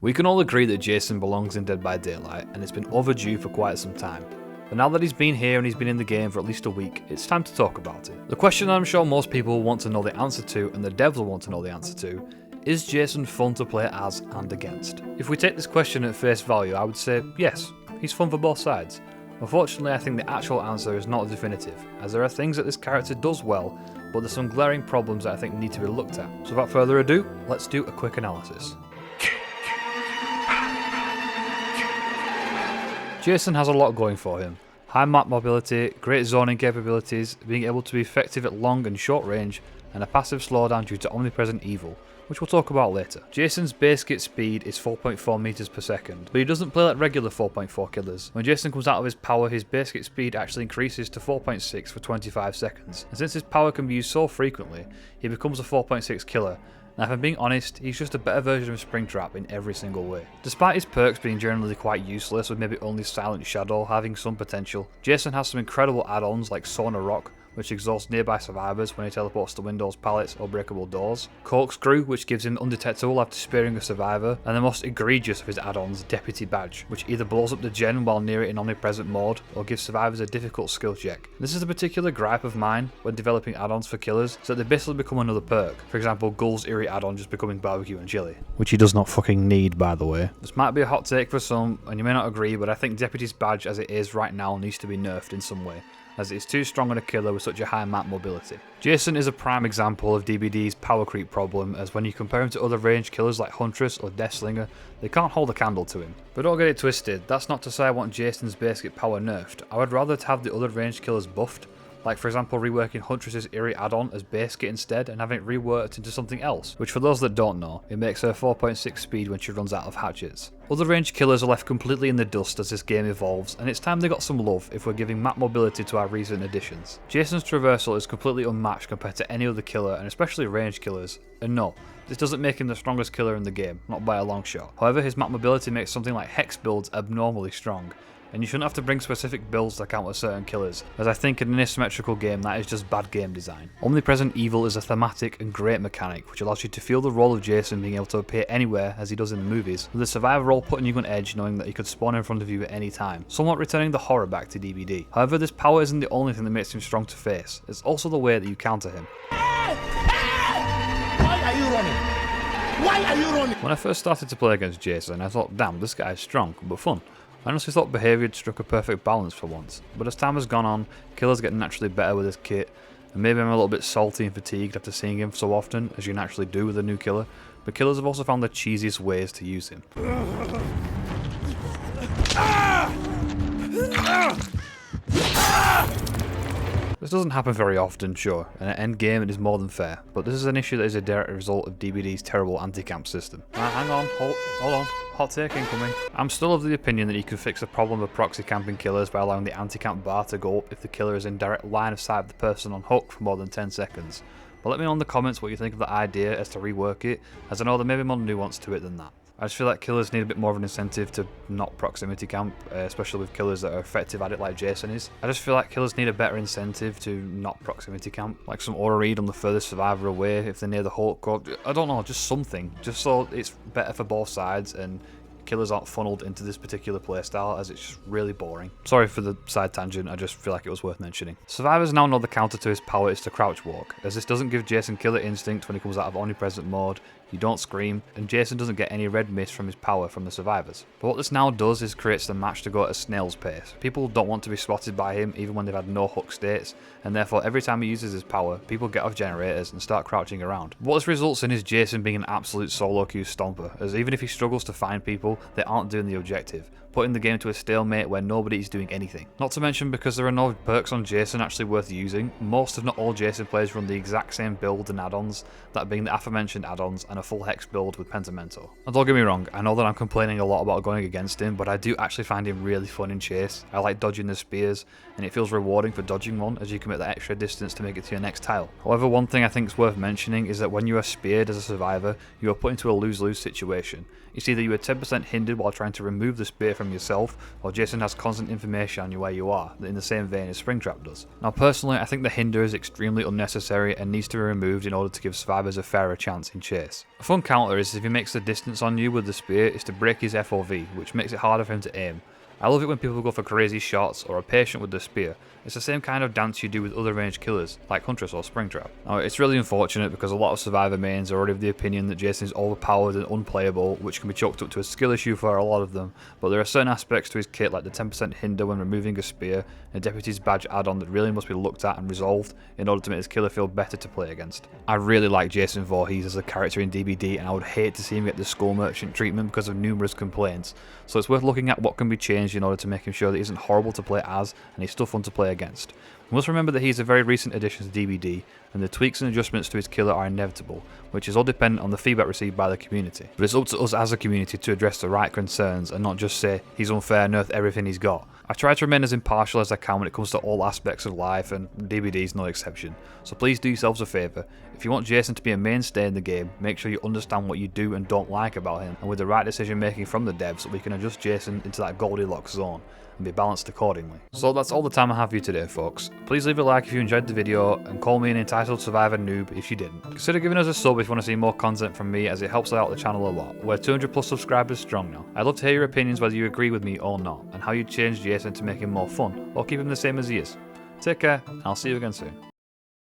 We can all agree that Jason belongs in Dead by Daylight, and it's been overdue for quite some time. But now that he's been here and he's been in the game for at least a week, it's time to talk about it. The question I'm sure most people want to know the answer to, and the devs will want to know the answer to, is Jason fun to play as and against? If we take this question at face value, I would say yes, he's fun for both sides. Unfortunately, I think the actual answer is not definitive, as there are things that this character does well, but there's some glaring problems that I think need to be looked at. So without further ado, let's do a quick analysis. Jason has a lot going for him. High map mobility, great zoning capabilities, being able to be effective at long and short range, and a passive slowdown due to omnipresent evil, which we'll talk about later. Jason's base kit speed is 4.4 meters per second, but he doesn't play like regular 4.4 killers. When Jason comes out of his power, his base kit speed actually increases to 4.6 for 25 seconds, and since his power can be used so frequently, he becomes a 4.6 killer. Now if I'm being honest, he's just a better version of Springtrap in every single way. Despite his perks being generally quite useless, with maybe only Silent Shadow having some potential, Jason has some incredible add-ons like Sonar Rock, which exhausts nearby survivors when he teleports to windows, pallets, or breakable doors. Corkscrew, which gives him undetectable after spearing a survivor. And the most egregious of his add-ons, Deputy Badge, which either blows up the gen while near it in omnipresent mode, or gives survivors a difficult skill check. This is a particular gripe of mine when developing add-ons for killers, so that they basically become another perk. For example, Gull's Eerie add-on just becoming barbecue and chili. Which he does not fucking need, by the way. This might be a hot take for some, and you may not agree, but I think Deputy's Badge as it is right now needs to be nerfed in some way, as it is too strong on a killer with such a high map mobility. Jason is a prime example of DBD's power creep problem, as when you compare him to other ranged killers like Huntress or Deathslinger, they can't hold a candle to him. But don't get it twisted, that's not to say I want Jason's basic power nerfed. I would rather have the other ranged killers buffed, like for example reworking Huntress's Eerie add-on as base kit instead and having it reworked into something else, which for those that don't know, it makes her 4.6 speed when she runs out of hatchets. Other ranged killers are left completely in the dust as this game evolves, and it's time they got some love if we're giving map mobility to our recent additions. Jason's traversal is completely unmatched compared to any other killer, and especially ranged killers, and no, this doesn't make him the strongest killer in the game, not by a long shot. However, his map mobility makes something like Hex builds abnormally strong, and you shouldn't have to bring specific builds to counter certain killers, as I think in an asymmetrical game that is just bad game design. Omnipresent Evil is a thematic and great mechanic which allows you to feel the role of Jason being able to appear anywhere as he does in the movies, with the survivor role putting you on edge knowing that he could spawn in front of you at any time, somewhat returning the horror back to DBD. However, this power isn't the only thing that makes him strong to face, it's also the way that you counter him. Why are you running? Why are you running? When I first started to play against Jason, I thought, damn, this guy is strong, but fun. I honestly thought behaviour had struck a perfect balance for once, but as time has gone on, killers get naturally better with his kit, and maybe I'm a little bit salty and fatigued after seeing him so often, as you naturally do with a new killer, but killers have also found the cheesiest ways to use him. This doesn't happen very often, sure, and at endgame it is more than fair, but this is an issue that is a direct result of DBD's terrible anti-camp system. Hang on, hold on, hot take incoming. I'm still of the opinion that you could fix the problem of proxy camping killers by allowing the anti-camp bar to go up if the killer is in direct line of sight of the person on hook for more than 10 seconds. But let me know in the comments what you think of the idea as to rework it, as I know there may be more nuance to it than that. I just feel like killers need a bit more of an incentive to not proximity camp, especially with killers that are effective at it like Jason is. I just feel like killers need a better incentive to not proximity camp, like some aura read on the furthest survivor away if they're near the Hulk, or I don't know, just something, just so it's better for both sides and killers aren't funneled into this particular playstyle, as it's just really boring. Sorry for the side tangent, I just feel like it was worth mentioning. Survivors now know the counter to his power is to crouch walk, as this doesn't give Jason killer instinct when he comes out of omnipresent mode, you don't scream, and Jason doesn't get any red mist from his power from the survivors. But what this now does is creates the match to go at a snail's pace. People don't want to be spotted by him even when they've had no hook states, and therefore every time he uses his power, people get off generators and start crouching around. What this results in is Jason being an absolute solo queue stomper, as even if he struggles to find people, they aren't doing the objective, putting the game to a stalemate where nobody is doing anything. Not to mention, because there are no perks on Jason actually worth using, most if not all Jason players run the exact same build and add-ons, that being the aforementioned add-ons and a full Hex build with Pentamento. And don't get me wrong, I know that I'm complaining a lot about going against him, but I do actually find him really fun in chase. I like dodging the spears, and it feels rewarding for dodging one, as you commit that extra distance to make it to your next tile. However, one thing I think is worth mentioning is that when you are speared as a survivor, you are put into a lose-lose situation. It's either you are 10% hindered while trying to remove the spear from yourself, or Jason has constant information on you where you are, in the same vein as Springtrap does. Now personally, I think the hinder is extremely unnecessary and needs to be removed in order to give survivors a fairer chance in chase. A fun counter is if he makes the distance on you with the spear is to break his FOV, which makes it harder for him to aim. I love it when people go for crazy shots or are patient with the spear. It's the same kind of dance you do with other ranged killers, like Huntress or Springtrap. Now it's really unfortunate because a lot of Survivor mains are already of the opinion that Jason is overpowered and unplayable, which can be chalked up to a skill issue for a lot of them, but there are certain aspects to his kit like the 10% hinder when removing a spear, and a Deputy's Badge add-on that really must be looked at and resolved in order to make his killer feel better to play against. I really like Jason Voorhees as a character in DBD, and I would hate to see him get the Skull Merchant treatment because of numerous complaints, so it's worth looking at what can be changed in order to make him sure that he isn't horrible to play as, and he's still fun to play against. We must remember that he's a very recent addition to DBD, and the tweaks and adjustments to his killer are inevitable, which is all dependent on the feedback received by the community. But it's up to us as a community to address the right concerns and not just say he's unfair, nerf everything he's got. I try to remain as impartial as I can when it comes to all aspects of life, and DBD is no exception. So please do yourselves a favour. If you want Jason to be a mainstay in the game, make sure you understand what you do and don't like about him, and with the right decision making from the devs, we can adjust Jason into that Goldilocks zone and be balanced accordingly. So that's all the time I have for you today, folks. Please leave a like if you enjoyed the video, and call me an entitled Survivor noob if you didn't. Consider giving us a sub if you want to see more content from me, as it helps out the channel a lot. We're 200 plus subscribers strong now. I'd love to hear your opinions whether you agree with me or not, and how you'd change Jason to make him more fun, or keep him the same as he is. Take care, and I'll see you again soon.